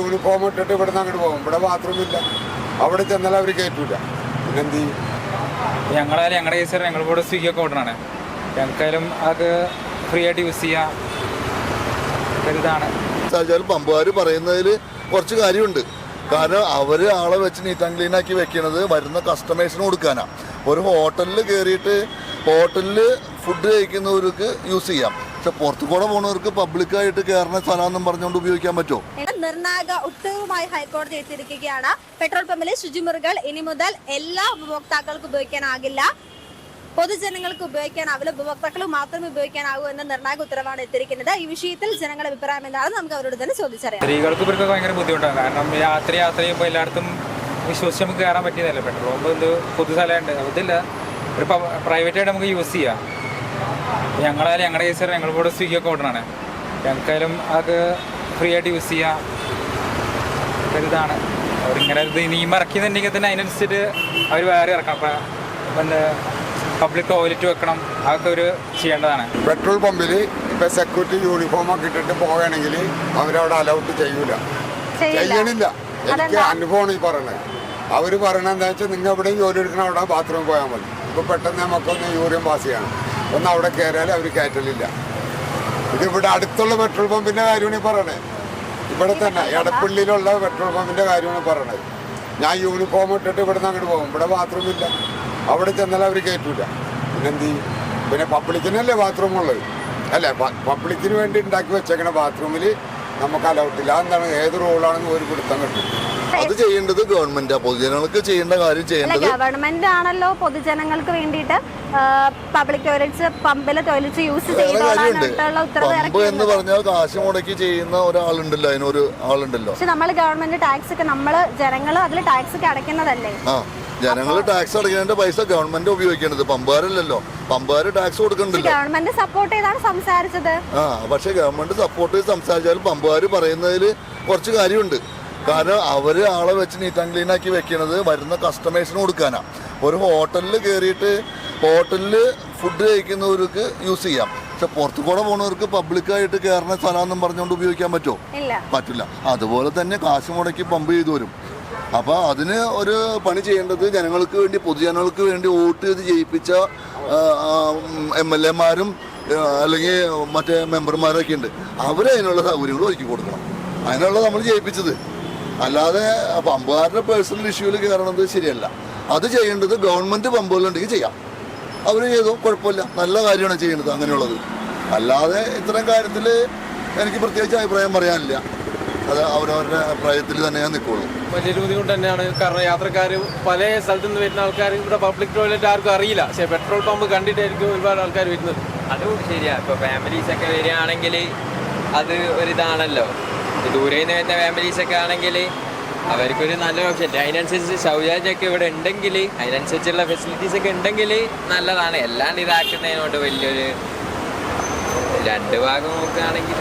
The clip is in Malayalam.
യൂണിഫോം ഇട്ടിട്ട് ഇവിടെ നിന്ന് അങ്ങോട്ട് പോകും. ഇവിടെ ബാത്റൂമില്ല, അവിടെ ചെന്നാൽ അവർ കയറ്റൂല. പിന്നെന്ത് ചെയ്യും? ഞങ്ങളായാലും ഞങ്ങളുടെ കേസ് ഞങ്ങളിവിടെ സ്വിഗ്ഗി ഒക്കെ ഓർഡറാണ്. ഞങ്ങൾക്കായാലും അത് ഫ്രീ ആയിട്ട് യൂസ് ചെയ്യാം. ഇതാണ് പമ്പുകാർ പറയുന്നതിൽ കുറച്ച് കാര്യമുണ്ട്. കാരണം അവർ ആളെ വെച്ച് നീറ്റ് ആൻഡ് ക്ലീൻ ആക്കി വെക്കണത് വരുന്ന കസ്റ്റമേഴ്സിന് കൊടുക്കാനാണ്. ഒരു ഹോട്ടലിൽ കയറിയിട്ട് ഹോട്ടലിൽ ഫുഡ് കഴിക്കുന്നവർക്ക് യൂസ് ചെയ്യാം. പക്ഷെ പുറത്തു കൂടെ പോകുന്നവർക്ക് പബ്ലിക്കായിട്ട് കയറുന്ന സ്ഥലമെന്നും പറഞ്ഞുകൊണ്ട് ഉപയോഗിക്കാൻ പറ്റുമോ? നിർണായക ഉത്തരവുമായി ഹൈക്കോടതി എത്തിയിരിക്കുകയാണ്. പെട്രോൾ പമ്പിലെ ശുചിമുറികൾ ഇനി മുതൽ എല്ലാ ഉപഭോക്താക്കൾക്കും ഉപയോഗിക്കാനാകില്ല, പൊതുജനങ്ങൾക്ക് ഉപയോഗിക്കാനാവില്ല, ഉപഭോക്താക്കൾ മാത്രമേ ഉപയോഗിക്കാനാകൂ എന്ന നിർണായക ഉത്തരവാണ് എത്തിയിരിക്കുന്നത്. ഈ വിഷയത്തിൽ ജനങ്ങളുടെ അഭിപ്രായം എന്താണ് നമുക്ക് അവരോട് തന്നെ ചോദിച്ചറിയാം. സ്ത്രീകൾക്ക് ഇവർക്ക് ഭയങ്കര ബുദ്ധിമുട്ടാണ്. കാരണം യാത്ര ചെയ്യുമ്പോൾ എല്ലായിടത്തും വിശ്വസിച്ച് നമുക്ക് കയറാൻ പറ്റിയതല്ല. പെട്രോൾ പമ്പ് എന്ത് പൊതു സ്ഥലമുണ്ട്, അതില്ല ഒരു പ്രൈവറ്റായിട്ട് നമുക്ക് യൂസ് ചെയ്യാം. ഞങ്ങളായാലും ഞങ്ങളുടെ കേസ് ഞങ്ങളിവിടെ സ്വിഗ്ഗി ഒക്കെ ഓർഡറാണ്. ഞങ്ങൾക്കായാലും അത് ഫ്രീ ആയിട്ട് യൂസ് ചെയ്യാം. ഇതാണ് അവരിങ്ങനെ ഇത് നിയമം ഇറക്കിയെന്നുണ്ടെങ്കിൽ തന്നെ അതിനനുസരിച്ചിട്ട് അവർ വേറെ ഇറക്കണം. അപ്പം പബ്ലിക് ടോയ്ലറ്റ് വെക്കണം, അതൊക്കെ ഒരു ചെയ്യേണ്ടതാണ്. പെട്രോൾ പമ്പിൽ ഇപ്പം സെക്യൂരിറ്റി യൂണിഫോമൊക്കെ ഇട്ടിട്ട് പോവുകയാണെങ്കിൽ അവരവിടെ അലൗട്ട് ചെയ്യൂല, ചെയ്യണില്ല. എനിക്ക് അനുഭവമാണ് ഈ പറയണത്. അവർ പറയണത് എന്താ വെച്ചാൽ നിങ്ങൾ എവിടെയും ജോലി എടുക്കണം, അവിടെ ബാത്റൂമിൽ പോയാൽ മതി. ഇപ്പോൾ പെട്ടെന്ന് നമുക്കൊന്ന് യൂറിയം പാസ് ചെയ്യണം, ഒന്ന് അവിടെ കയറിയാൽ അവർ കയറ്റലില്ല. ഇതിവിടെ അടുത്തുള്ള പെട്രോൾ പമ്പിൻ്റെ കാര്യമാണ് ഈ പറയണത്. ഇവിടെ തന്നെ എടപ്പള്ളിയിലുള്ള പെട്രോൾ പമ്പിൻ്റെ കാര്യമാണ് പറയണത്. ഞാൻ യൂണിഫോം ഇട്ടിട്ട് ഇവിടെ നിന്ന് അങ്ങോട്ട് പോകും. ഇവിടെ ബാത്റൂമില്ല, അവിടെ ചെന്നാൽ അവർ കയറ്റൂല. പിന്നെന്ത് ചെയ്യും? പിന്നെ പബ്ലിക്കിനല്ലേ ബാത്റൂം ഉള്ളത്, അല്ലേ? പബ്ലിക്കിന് വേണ്ടി ഉണ്ടാക്കി വെച്ചേക്കണ ബാത്റൂമിൽ നമുക്ക് അലൗട്ടില്ല. എന്താണ്, ഏത് റൂളാണെന്ന് ഒരു പിടുത്തം കിട്ടും. അത് ചെയ്യേണ്ടത് ഗവൺമെന്റാ. പൊതുജനങ്ങൾക്ക് ചെയ്യേണ്ട കാര്യം ചെയ്യേണ്ടത് ഗവൺമെന്റ് ആണല്ലോ. പൊതുജനങ്ങൾക്ക് വേണ്ടിയിട്ട് പബ്ലിക് ടോയ്ലറ്റ്സ്, പമ്പിലെ ടോയ്ലറ്റ്സ് യൂസ് ചെയ്തോളാനുള്ള ഉത്തരവ് പമ്പ് എന്ന് പറഞ്ഞാൽ കാശ് മുടക്കി ചെയ്യുന്ന ഒരാളുണ്ടല്ലോ, അതിനൊരു ആളുണ്ടല്ലോ. പക്ഷെ നമ്മൾ ഗവൺമെന്റ് ടാക്സ് ഒക്കെ നമ്മള് ജനങ്ങൾ അതിൽ ടാക്സ് ഒക്കെ അടയ്ക്കുന്നതല്ലേ? ജനങ്ങൾ ടാക്സ് അടയ്ക്കേണ്ട പൈസ ഗവൺമെന്റ് ഉപയോഗിക്കേണ്ടത്, പമ്പുകാരല്ലല്ലോ. പമ്പുകാർ ടാക്സ് കൊടുക്കണ്ടല്ലോ. ഗവൺമെന്റ് സപ്പോർട്ട് ചെയ്താണ് സംസാരിച്ചത്. പക്ഷെ ഗവൺമെന്റ് സപ്പോർട്ട് ചെയ്ത് സംസാരിച്ചാലും പമ്പുകാർ പറയുന്നതിൽ കുറച്ച് കാര്യമുണ്ട്. കാരണം അവർ ആളെ വെച്ച് നീറ്റ് ആൻഡ് ക്ലീൻ ആക്കി വെക്കണത് വരുന്ന കസ്റ്റമേഴ്സിന് കൊടുക്കാനാണ്. ഒരു ഹോട്ടലിൽ കയറിയിട്ട് ഹോട്ടലിൽ ഫുഡ് കഴിക്കുന്നവർക്ക് യൂസ് ചെയ്യാം. പക്ഷെ പുറത്തു കൂടെ പോകുന്നവർക്ക് പബ്ലിക്കായിട്ട് കയറുന്ന സ്ഥലമെന്നും പറഞ്ഞുകൊണ്ട് ഉപയോഗിക്കാൻ പറ്റുമോ? പറ്റില്ല. അതുപോലെ തന്നെ കാശ് മുടക്കി പമ്പ് ചെയ്തു വരും. അപ്പോൾ അതിന് ഒരു പണി ചെയ്യേണ്ടത് ജനങ്ങൾക്ക് വേണ്ടി, പൊതുജനങ്ങൾക്ക് വേണ്ടി വോട്ട് ചെയ്ത് ജയിപ്പിച്ച MLA മാരും അല്ലെങ്കിൽ മറ്റേ മെമ്പർമാരൊക്കെ ഉണ്ട്. അവരതിനുള്ള സൗകര്യങ്ങൾ ഒരുക്കി കൊടുക്കണം. അതിനുള്ള നമ്മൾ ജയിപ്പിച്ചത്. അല്ലാതെ പമ്പുകാരുടെ പേഴ്സണൽ ഇഷ്യൂവിൽ കയറണത് ശരിയല്ല. അത് ചെയ്യേണ്ടത് ഗവൺമെൻറ് പമ്പുകളുണ്ടെങ്കിൽ ചെയ്യാം. അവർ ചെയ്തു, കുഴപ്പമില്ല, നല്ല കാര്യമാണ് ചെയ്യുന്നത് അങ്ങനെയുള്ളത്. അല്ലാതെ ഇത്തരം കാര്യത്തിൽ എനിക്ക് പ്രത്യേകിച്ച് അഭിപ്രായം പറയാനില്ല. അത് അവരവരുടെ അഭിപ്രായത്തിൽ തന്നെ ഞാൻ നിൽക്കുള്ളൂ. വലിയൊരു ബുദ്ധിമുട്ട് തന്നെയാണ്. കാരണം യാത്രക്കാർ പല സ്ഥലത്തു നിന്ന് വരുന്ന ആൾക്കാർ ഇവിടെ പബ്ലിക് ടോയ്ലറ്റ് ആർക്കും അറിയില്ല. പക്ഷേ പെട്രോൾ പമ്പ് കണ്ടിട്ടായിരിക്കും ഒരുപാട് ആൾക്കാർ വരുന്നത്. അതും ശരിയാണ്. ഇപ്പോൾ ഫാമിലീസൊക്കെ വരികയാണെങ്കിൽ അത് ഒരിതാണല്ലോ. ദൂരെ നിന്ന് വരുന്ന ഫാമിലീസൊക്കെ ആണെങ്കിൽ അവർക്കൊരു നല്ല ഓപ്ഷൻ. അതിനനുസരിച്ച് ശൗചാലയമൊക്കെ ഇവിടെ ഉണ്ടെങ്കിൽ, അതിനനുസരിച്ചുള്ള ഫെസിലിറ്റീസൊക്കെ ഉണ്ടെങ്കിൽ നല്ലതാണ്. അല്ലാണ്ട് ഇതാക്കുന്നതിനോട് വലിയൊരു രണ്ട് ഭാഗം നോക്കുകയാണെങ്കിൽ